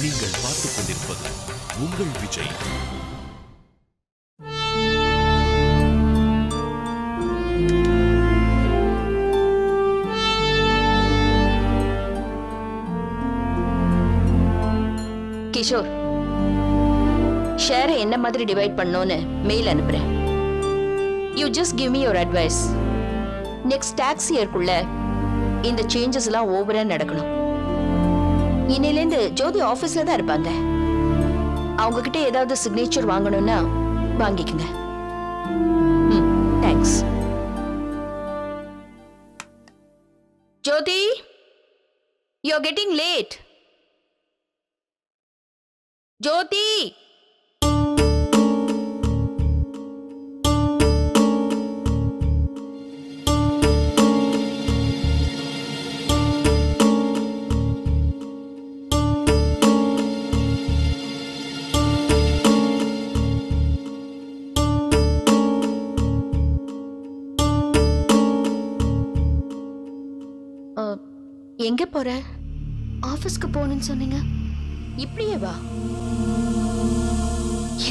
நீங்கள் பார்த்துக் கொண்டிருப்பது உங்கள் விஜய். கிஷோர், ஷேரை என்ன மாதிரி டிவைட் பண்ணணும்னு மெயில் அனுப்புறேன். You just give me your advice. Next tax இயர்க்குள்ள இந்த சேஞ்சஸ் எல்லாம் ஓவரா நடக்கணும். இன்னிலேருந்து ஜோதி ஆபீஸ்ல தான் இருப்பாங்க. அவங்க கிட்ட ஏதாவது சிக்னேச்சர் வாங்கணும்னா வாங்கிக்கங்க. Thanks. Jyothi, you are getting late. Jyothi, எங்க போற? ஆபீஸ்க்கு போகணும்னு சொன்னீங்க. இப்படியே வா.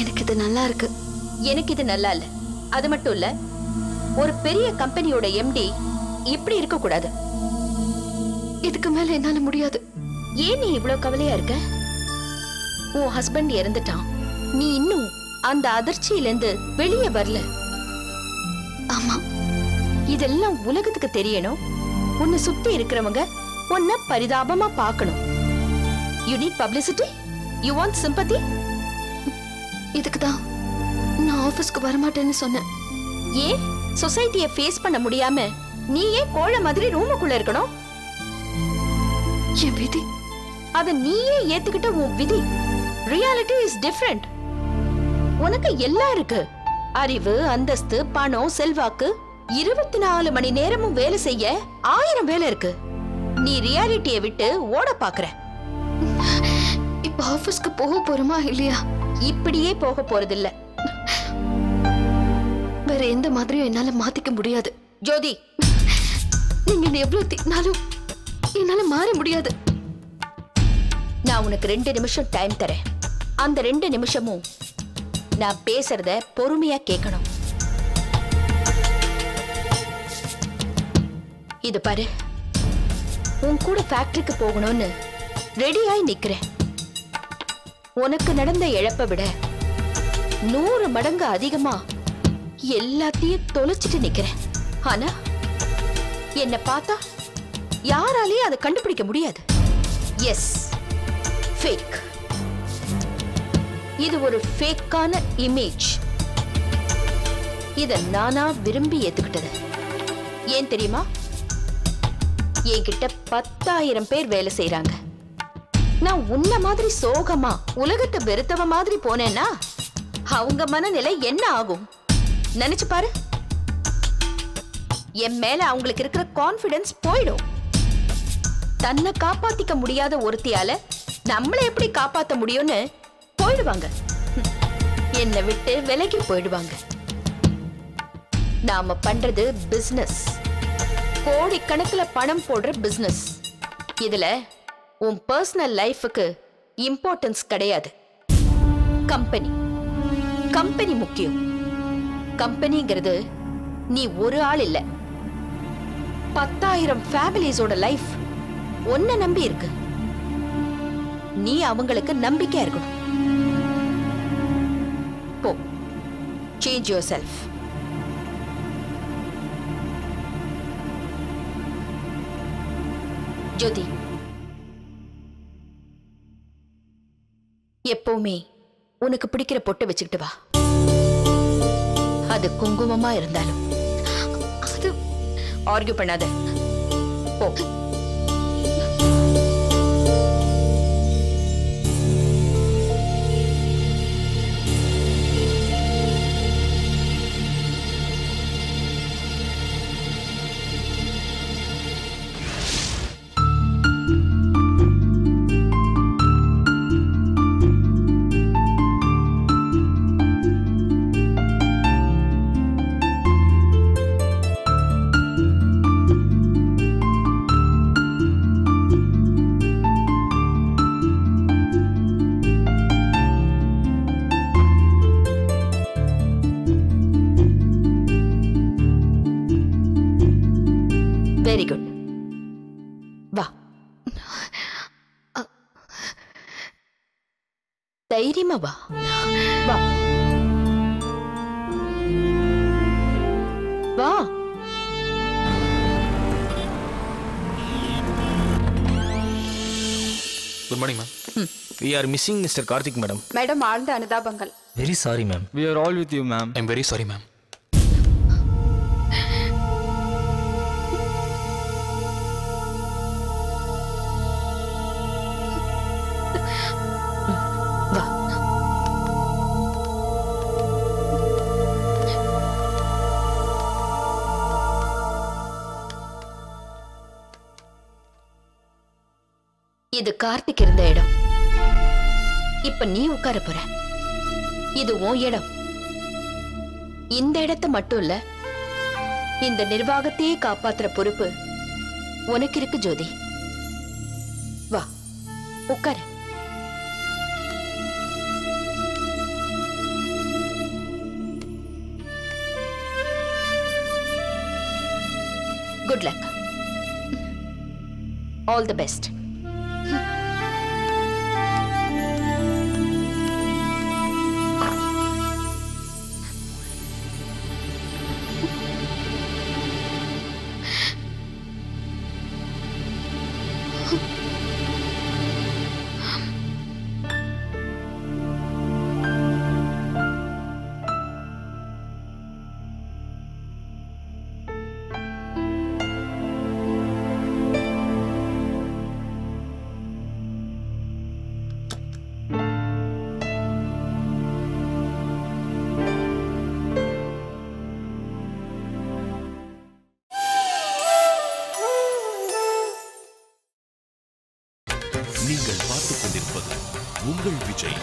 எனக்கு இது நல்லா இருக்கு. எனக்கு இது நல்லா இல்ல. அது மட்டும் இல்ல, ஒரு பெரிய கம்பெனியோட எம்டி இப்படி இருக்க கூடாது. இதுக்கு மேல என்னால முடியாது. ஏன் நீ இவ்வளவு கவலையா இருக்க? உன் ஹஸ்பண்ட் இறந்துட்டான். நீ இன்னும் அந்த அதிர்ச்சியில இருந்து வெளியே வரல. ஆமா, இதெல்லாம் உலகத்துக்கு தெரியணும். உன்னை சுத்தி இருக்கிறவங்க உன்னை பரிதாபமா பார்க்கணும். You need publicity, you want sympathy. இதுக்குதான் நான் ஆபீஸ்க்கு வரமாட்டேன்னு சொன்னேன். ஏன் சொசைட்டியை ஃபேஸ் பண்ண முடியாம நீ ஏன் கோழ மாதிரி ரூமுக்குள்ள இருக்கணும்? என் விதி. அத நீயே ஏத்துக்கிட்ட உன் விதி. Reality is different. உனக்கு எல்லாம் இருக்கு. அறிவு, அந்தஸ்து, பணம், செல்வாக்கு. 24 மணி நேரமும் வேலை செய்ய 1000 வேலை இருக்கு. நீ ரியாலிட்டியை விட்டு ஓட பாக்குற. இப்ப ஆபீஸ்க்கு போக போறோமா இல்லையா? இப்படியே போக போறதில்ல. வேற எந்த மாதிரியும் என்னால மாத்திக்க முடியாது. ஜோதி, நீங்க என்ன எவ்வளவு திட்டினாலும் என்னால மாற முடியாது. நான் உனக்கு 2 நிமிஷம் டைம் தரேன். அந்த 2 நிமிஷமும் நான் பேசுறத பொறுமையா கேட்கணும். இது பாரு, உன் கூட ஃபேக்டரிக்கு போகணும்னு ரெடியாய் நிக்கிறேன். உனக்கு நடந்த இழப்பை விட 100 மடங்கு அதிகமா எல்லாத்தையும் தொலைச்சிட்டு நிக்கிறேன். ஆனா என்ன பார்த்தா யாராலையும் அதை கண்டுபிடிக்க முடியாது. Yes, fake. இது ஒரு ஃபேக்கான இமேஜ். இத நானா விரும்பி ஏத்துக்கிட்டது. ஏன் தெரியுமா? என்கிட்ட 10,000 பேர் வேலை செய்யறாங்க. நான் உன்ன மாதிரி சோகமா உலகத்தை வெறுத்தவ மாதிரி போனேன்னா அவங்க மனநிலை என்ன ஆகும் நினைச்சு பாரு. என் மேல அவங்களுக்கு இருக்கிற கான்ஃபிடன்ஸ் போயிடும். தன்னை காப்பாத்திக்க முடியாத ஒருத்தியால நம்மளை எப்படி காப்பாத்த முடியும்னு போயிடுவாங்க. என்னை விட்டு விலகி போயிடுவாங்க. நாம பண்றது பிசினஸ். கோடிக்கணக்குல பணம் போடுற பிசினஸ். இதுல உன் பர்சனல் லைஃபுக்கு இம்பார்ட்டன்ஸ் கிடையாது. கம்பெனி கம்பெனி முக்கியம். கம்பெனிங்கிறது நீ ஒரு ஆள் இல்ல, 10,000 ஃபேமிலிஸோட லைஃப் உன்னை நம்பி இருக்கு. நீ அவங்களுக்கு நம்பிக்கையா இருக்கணும். போ, சேஞ்ச் யுவர் செல்ஃப். ஜோதி, எப்பவுமே உனக்கு பிடிக்கிற பொட்டை வச்சுக்கிட்டு வா. அது குங்குமமா இருந்தாலும். அது ஆர்கியூ பண்ணாத. போ. தைரியமா வா. வா வா. Good morning ma'am. We are missing Mr. Karthik, madam. Madam ஆழ்ந்த அனுதாபங்கள். Very sorry, ma'am. We are all with you, ma'am. I'm very sorry, ma'am. வா. இது கார்த்திக் இருந்த இடம். இப்ப நீ உட்கார போற. இது உன் இடம். இந்த இடத்தை மட்டும் இல்ல, இந்த நிர்வாகத்தையே காப்பாத்துற பொறுப்பு உனக்கு இருக்கு ஜோதி. வா உட்காரு. Good luck. All the best. நீங்கள் பார்த்துக் கொண்டிருப்பது உங்கள் Vijay.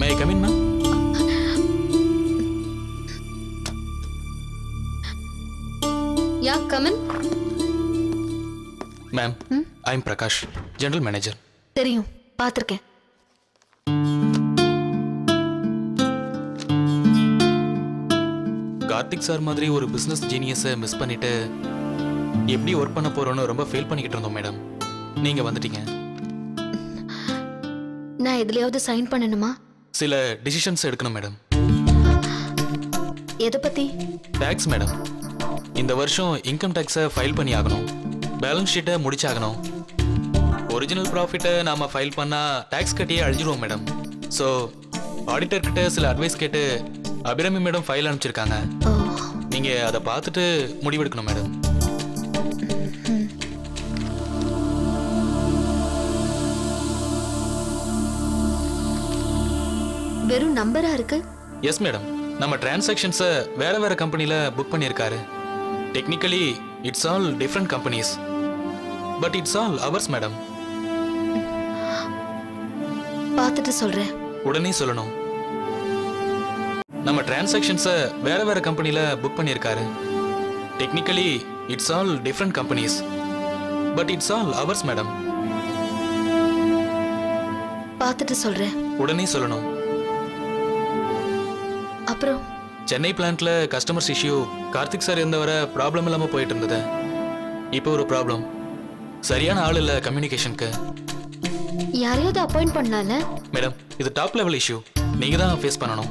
May I come in, ma'am? Yeah, come in. Ma'am, I'm Prakash, General Manager. தெரியும், பார்த்திருக்கேன். கார்த்திக் சார் மாதிரி ஒரு பிசினஸ் ஜீனியஸை மிஸ் பண்ணிட்டு எப்படி ஒர்க் பண்ண போறோன்னு ரொம்ப ஃபீல் பண்ணிக்கிட்டு இருந்தோம் மேடம். நீங்க வந்துட்டீங்க. நான் எதுலயாவது சைன் பண்ணணுமா? சில டிசிஷன்ஸ் எடுக்கணும் மேடம். எதை பத்தி? Tax madam. இந்த வருஷம் இன்கம் டாக்ஸை ஃபைல் பண்ணி ஆகணும். பேலன்ஸ் ஷீட்டை முடிச்சாகணும். ஒரிஜினல் ப்ராஃபிட்டை நாம ஃபைல் பண்ணா டாக்ஸ் கட்டியே அழிஞ்சிருவோம் மேடம். ஸோ ஆடிட்டர் கிட்ட சில அட்வைஸ் கேட்டு அபிராமி மேடம் ஃபைல் அனுப்பிச்சிருக்காங்க. நீங்க அதை பார்த்துட்டு முடிவெடுக்கணும் மேடம். வெறும் நம்பரா இருக்கு? Yes madam. நம்ம டிரான்சாக்ஷன்ஸை வேற வேற கம்பெனில புக் பண்ணியிருக்காரு. Technically it's all different companies, but it's all ours madam. பார்த்துட்டு சொல்றேன். உடனே சொல்லணும். நம்ம டிரான்சாக்ஷன்ஸை வேற வேற கம்பெனில புக் பண்ணியிருக்காரு. Technically it's all different companies, but it's all ours madam. பார்த்துட்டு சொல்றேன். உடனே சொல்லணும். அப்புறம் சென்னை பிளான்ட்ல கஸ்டமர்ஸ் இஷ்யூ கார்த்திக் சார் இருந்தவரை ப்ராப்ளம் இல்லாம போயிட்டு இருந்தது. இப்போ ஒரு ப்ராப்ளம். சரியான ஆள் இல்ல கம்யூனிகேஷனுக்கு. யாரையாவது அப்பாயிண்ட் பண்ணலாம்ல? மேடம், இது டாப் லெவல் இஷ்யூ. நீங்க தான் ஃபேஸ் பண்ணணும்.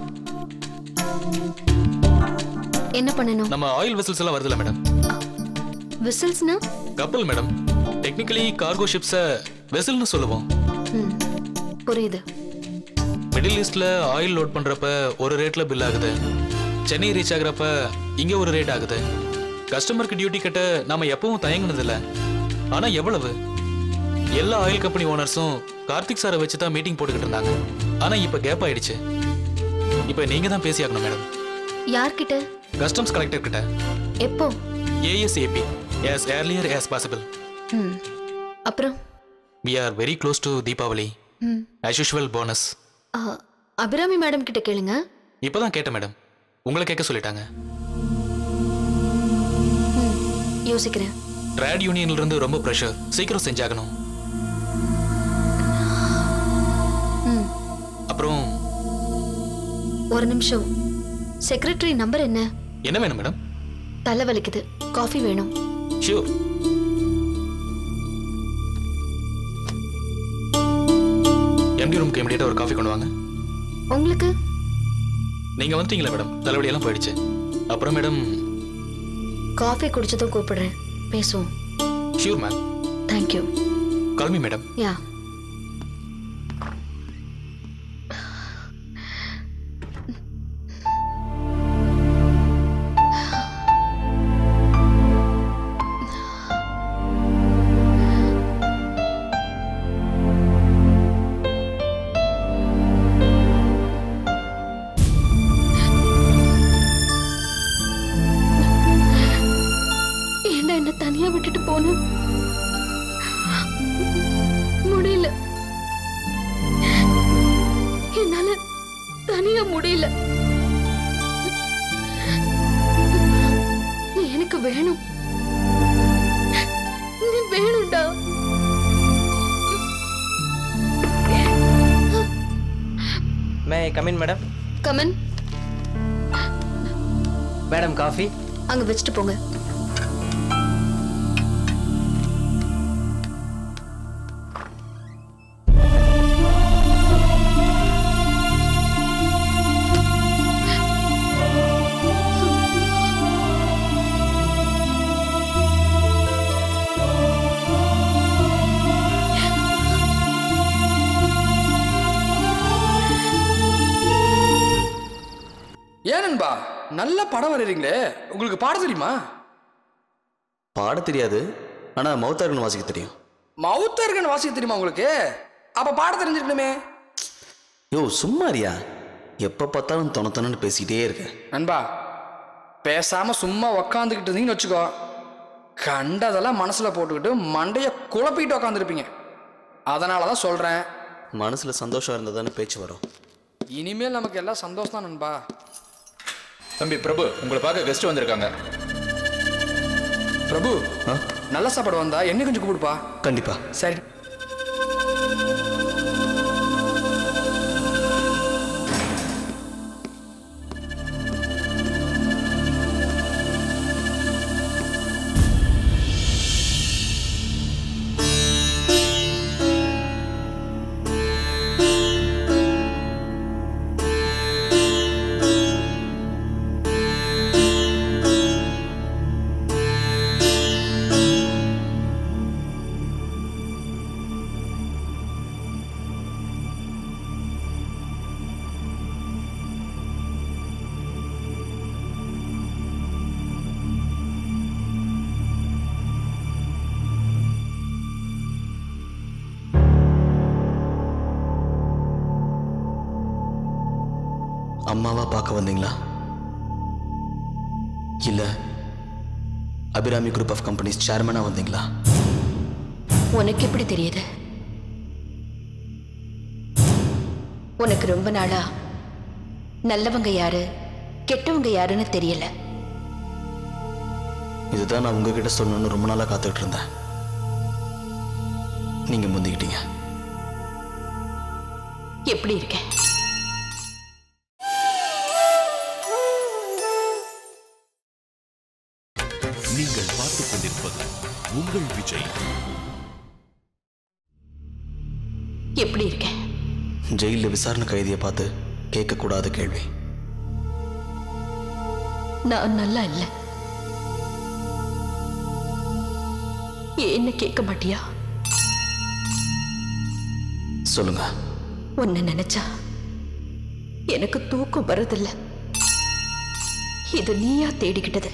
என்ன பண்ணணும்? நம்ம ஆயில் வெசல்ஸ் எல்லாம் வருதுல மேடம். விசில்ஸ்னா? கப்பல் மேடம். டெக்னிக்கலி கார்கோ ஷிப்ஸை வெசல்னு சொல்லுவோம். புரியுது. மிடில் ஈஸ்ட்ல ஆயில் லோட் பண்றப்ப ஒரு ரேட்ல பில் ஆகுது. சென்னை ரீச் ஆகுறப்ப இங்க ஒரு ரேட் ஆகுது. கஸ்டமருக்கு டியூட்டி கட்ட நாம எப்பவும் தயங்குனது இல்ல. ஆனா எவ்வளவு? எல்லா ஆயில் கம்பெனி ஓனர்ஸும் கார்த்திக் சாரை வச்சு தான் மீட்டிங் போட்டுக்கிட்டு இருந்தாங்க. ஆனா இப்ப கேப் ஆயிடுச்சு. இப்ப நீங்க தான் பேசி ஆகணும் மேடம். யார்கிட்ட? கஸ்டம்ஸ் கலெக்டர் கிட்ட. எப்போ? ASAP, as earlier as possible. அப்புறம்? We are very close to Deepavali. As usual bonus. Abirami madam கிட்ட கேளுங்க. இப்பதான் கேட்ட மேடம். உங்களை கேட்க சொல்லிட்டாங்க. யோசிக்கிறேன். ட்ரேட் யூனியன்ல இருந்து ரொம்ப பிரஷர். சீக்கிரம் செஞ்சாகணும். ஒரு நிமிஷம். செக்ரட்டரி நம்பர் என்ன? என்ன வேணும் மேடம்? தலை வலிக்குது, காஃபி வேணும். ஷூர். எம்டி ரூம்க்கு இமிடியேட்டா ஒரு காஃபி கொண்டு வாங்க. உங்களுக்கு? நீங்க வந்துட்டீங்களா மேடம்? தலைவலியெல்லாம் போயிடுச்சு. அப்புறம் மேடம் காஃபி குடிச்சதும் கூப்பிடுறேன், பேசுவோம். Sure ma'am. Thank you. Call me madam. Yeah. தனியா விட்டுட்டு போன முடியல, என்னால தனியா முடியல. நீ எனக்கு வேணும், நீ வேணும்டா. May I come in, madam? Come in. Madam, coffee? அங்க வச்சுட்டு போங்க. ஏனன்பா நல்ல படம் வரைறீங்களே, உங்களுக்கு பாட தெரியுமா? பாட தெரியாது, ஆனா மவுத்தார்கன் வாசிக்க தெரியும். மவுத்தார்கன் வாசிக்க தெரியுமா உங்களுக்கு? அப்ப பாட தெரிஞ்சிருக்கணுமே. யோ சும்மாரியா, எப்ப பார்த்தாலும் தொணத்தொன்னு பேசிக்கிட்டே இருக்க. நண்பா பேசாம சும்மா உக்காந்துக்கிட்டு இருந்தீங்கன்னு வச்சுக்கோ, கண்டதெல்லாம் மனசுல போட்டுக்கிட்டு மண்டைய குழப்பிட்டு உக்காந்துருப்பீங்க. அதனாலதான் சொல்றேன், மனசுல சந்தோஷம் இருந்தா தானே பேச்சு வரும். இனிமேல் நமக்கு எல்லாம் சந்தோஷம் தான் நண்பா. தம்பி பிரபு, உங்களை பார்க்க கெஸ்ட் வந்திருக்காங்க. பிரபு, நல்ல சாப்பாடு வந்தா என்ன கொஞ்சம் கூப்பிடுப்பா. கண்டிப்பா. சரி. அம்மாவா பார்க்க வந்தீங்களா, இல்ல அபிராமி குரூப் ஆஃப் கம்பெனிஸ் சேர்மனா வந்தீங்களா? உனக்கு எப்படி தெரியுது? உனக்கு ரொம்ப நாளா நல்லவங்க யாரு கெட்டவங்க யாருன்னு தெரியல. இதுதான் நான் உங்ககிட்ட சொல்லணும்னு ரொம்ப நாளா காத்துக்கிட்டு இருந்தேன். நீங்க முந்திக்கிட்டீங்க. எப்படி இருக்க? நீங்கள் பார்த்துக் கொண்டிருப்பது உங்கள் விஜய். எப்படி இருக்க? ஜெயில விசாரணை கைதியை பார்த்து கேட்கக்கூடாத கேள்வி. நான் நல்லா இல்ல, ஏன்னு கேட்க மாட்டியா? சொல்லுங்க. உன்னை நினைச்சா எனக்கு தூக்கம் வரதில்லை. இது நீயா தேடிக்கிட்டது.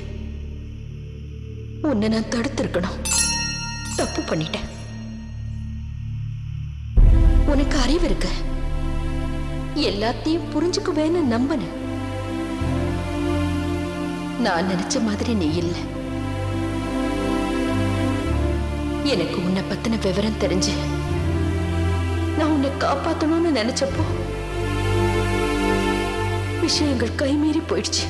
உன்னை நான் தடுத்திருக்கணும், தப்பு பண்ணிட்டேன். உனக்கு அறிவு இருக்கு, எல்லாத்தையும் புரிஞ்சுக்குவேன்னு நம்பன. நான் நினைச்ச மாதிரி நீ இல்லை. எனக்கு உன்னை பத்தின விவரம் தெரிஞ்சு நான் உன்னை காப்பாத்தணும்னு நினைச்சப்போ விஷயங்கள் கைமீறி போயிடுச்சு.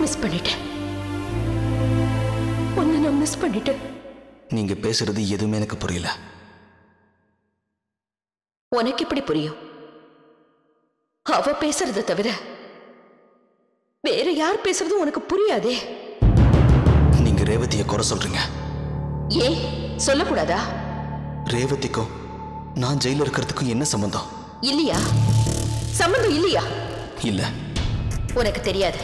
மிஸ் பண்ணிட்டேன், உன்னை நான் மிஸ் பண்ணிட்டேன். நீங்க பேசுறது எதுவுமே எனக்கு புரியல. உனக்கு எப்படி புரியும்? அவ பேசுறத தவிர வேற யார் பேசுறதும் உனக்கு புரியாதே. நீங்க ரேவதியை குறை சொல்றீங்க. ஏன் சொல்லக்கூடாதா? ரேவதிக்கும் நான் ஜெயில இருக்கிறதுக்கும் என்ன சம்பந்தம்? இல்லையா? சம்பந்தம் இல்லையா? இல்ல. உனக்கு தெரியாது.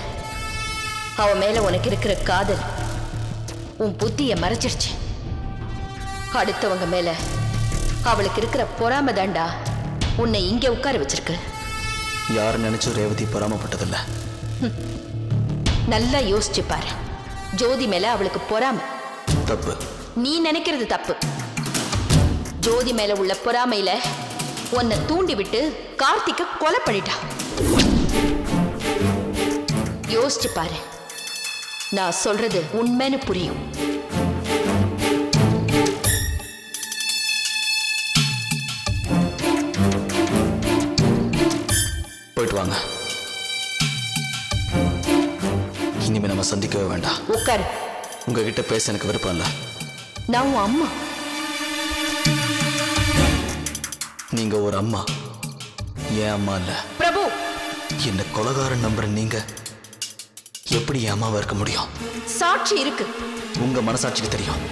அவ மேல உனக்கு இருக்கிற காதல் உன் புத்திய மறைச்சிருச்சு. அடுத்தவங்க மேல அவளுக்கு இருக்கிற பொறாம தாண்டா உன்னை இங்க உட்கார வச்சிருக்கு. யார் நினைச்சும் ரேவதி பொறாமப்பட்டதில்ல. நல்லா யோசிச்சு பாரு. ஜோதி மேல அவளுக்கு பொறாம. தப்பு. நீ நினைக்கிறது தப்பு. ஜோதி மேல உள்ள பொறாமையில உன்னை தூண்டி விட்டு கார்த்திக்க கொலை பண்ணிட்டா. யோசிச்சு பாரு. நான் சொல்றது உண்மைன்னு புரியும். போயிட்டு வாங்க. இனிமே நம்ம சந்திக்கவே வேண்டாம். உட்காரு. உங்ககிட்ட பேச எனக்கு விருப்பம் இல்ல. நான் உன் அம்மா. நீங்க ஒரு அம்மா, என் அம்மா இல்ல. பிரபு, என்ன கொலைகாரன் நம்புற நீங்க எப்படி என் அம்மாவா இருக்க முடியும்? சாட்சி இருக்கு. உங்க மனசாட்சிக்கு தெரியும்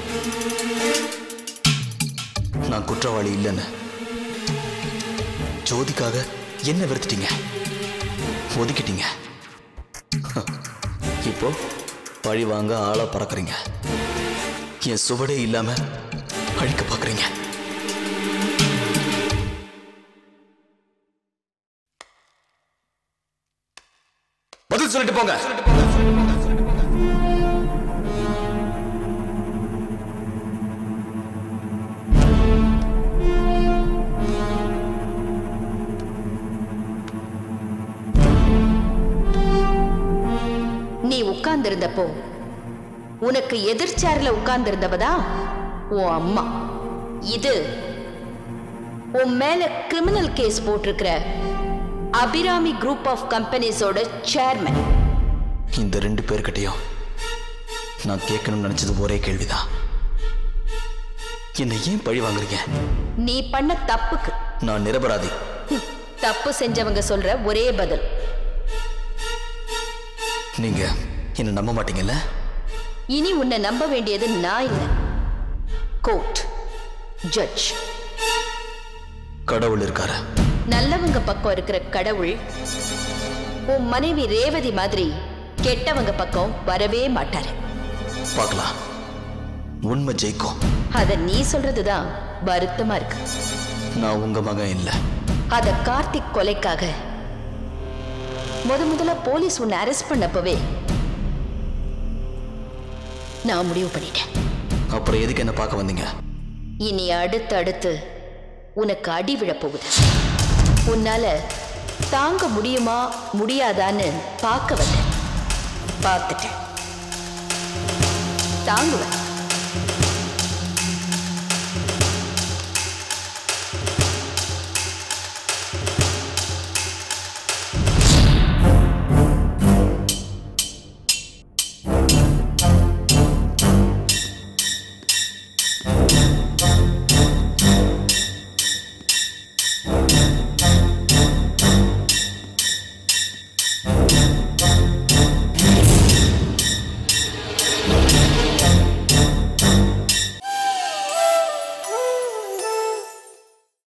நான் குற்றவாளி இல்லைன்னு. ஜோதிக்காக என்ன வெறுத்துட்டீங்க, ஒதுக்கிட்டீங்க. இப்போ பழி வாங்க ஆளா பறக்குறீங்க. என் சுவடே இல்லாம அழிக்க பாக்குறீங்க. பதில் சொல்லிட்டு போங்க. நீ உட்கார்ந்திருந்தப்போ உனக்கு எதிர்ச்சாரில உட்கார்ந்திருந்தவதா உன் அம்மா. இது உன் மேல கிரிமினல் கேஸ் போட்டிருக்கிற அபிராமி குரூப் ஆஃப் கம்பெனிஸோட சேர்மன். இந்த 2 பேர்கிட்டையும் நான் கேட்கணும்னு நினைச்சது ஒரே கேள்விதான். என்னை ஏன் பழி வாங்குறீங்க? நீ பண்ண தப்புக்கு. நான் நிரபராதி. தப்பு செஞ்சவங்க சொல்ற ஒரே பதில். நீங்க என்ன நம்ப மாட்டீங்கல்ல? இனி உன்னை நம்ப வேண்டியது நான் இல்ல, கோர்ட், ஜட்ஜ். கடவுள் இருக்காரு. நல்லவங்க பக்கம் இருக்கிற கடவுள் உன் மனைவி ரேவதி மாதிரி கெட்டவங்க பக்கம் வரவே மாட்டாரு. பார்க்கலாம், உண்மை ஜெயிக்கும். அத நீ சொல்றதுதான் வருத்தமா இருக்கு. நான் உங்க மகன் இல்ல. அத கார்த்திக் கொலைக்காக முதல்ல போலீஸ் உன்னை அரெஸ்ட் பண்ணப்பவே நான் முடிவு பண்ணிட்டேன். அப்புறம் எதுக்கு என்ன பார்க்க வந்தீங்க? இனி அடுத்து உனக்கு அடி விழப் போகுது. உன்னால தாங்க முடியுமா முடியாதான்னு பார்க்க வந்தேன். பார்த்துட்டேன். தாங்குவேன்.